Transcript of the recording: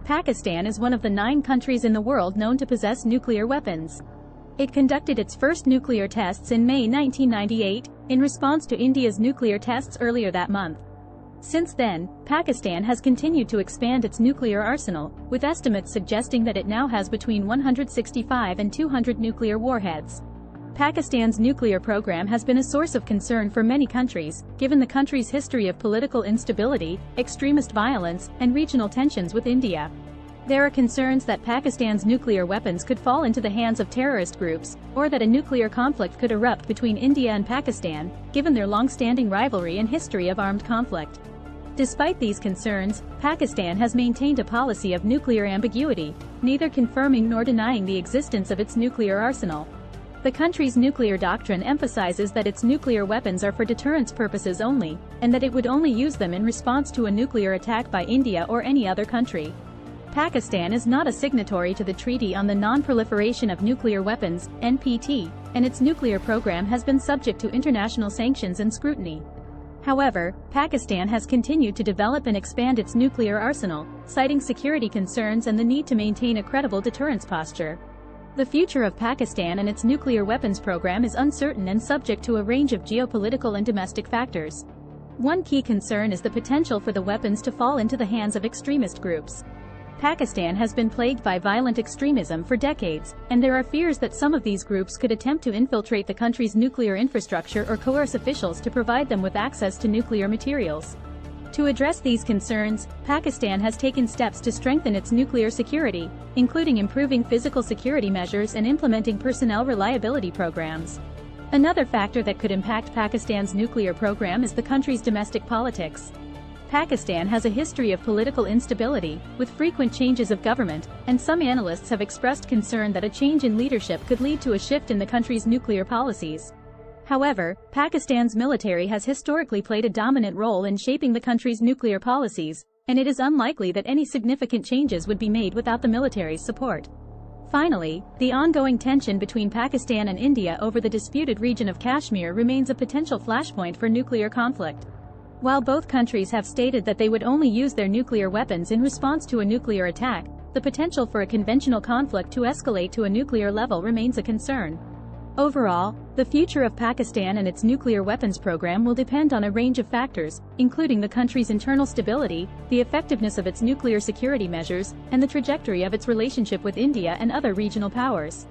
Pakistan is one of the 9 countries in the world known to possess nuclear weapons. It conducted its first nuclear tests in May 1998, in response to India's nuclear tests earlier that month. Since then, Pakistan has continued to expand its nuclear arsenal, with estimates suggesting that it now has between 165 and 200 nuclear warheads. Pakistan's nuclear program has been a source of concern for many countries, given the country's history of political instability, extremist violence, and regional tensions with India. There are concerns that Pakistan's nuclear weapons could fall into the hands of terrorist groups, or that a nuclear conflict could erupt between India and Pakistan, given their long-standing rivalry and history of armed conflict. Despite these concerns, Pakistan has maintained a policy of nuclear ambiguity, neither confirming nor denying the existence of its nuclear arsenal. The country's nuclear doctrine emphasizes that its nuclear weapons are for deterrence purposes only, and that it would only use them in response to a nuclear attack by India or any other country. Pakistan is not a signatory to the Treaty on the Non-Proliferation of Nuclear Weapons, (NPT), and its nuclear program has been subject to international sanctions and scrutiny. However, Pakistan has continued to develop and expand its nuclear arsenal, citing security concerns and the need to maintain a credible deterrence posture. The future of Pakistan and its nuclear weapons program is uncertain and subject to a range of geopolitical and domestic factors. One key concern is the potential for the weapons to fall into the hands of extremist groups. Pakistan has been plagued by violent extremism for decades, and there are fears that some of these groups could attempt to infiltrate the country's nuclear infrastructure or coerce officials to provide them with access to nuclear materials. To address these concerns, Pakistan has taken steps to strengthen its nuclear security, including improving physical security measures and implementing personnel reliability programs. Another factor that could impact Pakistan's nuclear program is the country's domestic politics. Pakistan has a history of political instability, with frequent changes of government, and some analysts have expressed concern that a change in leadership could lead to a shift in the country's nuclear policies. However, Pakistan's military has historically played a dominant role in shaping the country's nuclear policies, and it is unlikely that any significant changes would be made without the military's support. Finally, the ongoing tension between Pakistan and India over the disputed region of Kashmir remains a potential flashpoint for nuclear conflict. While both countries have stated that they would only use their nuclear weapons in response to a nuclear attack, the potential for a conventional conflict to escalate to a nuclear level remains a concern. Overall, the future of Pakistan and its nuclear weapons program will depend on a range of factors, including the country's internal stability, the effectiveness of its nuclear security measures, and the trajectory of its relationship with India and other regional powers.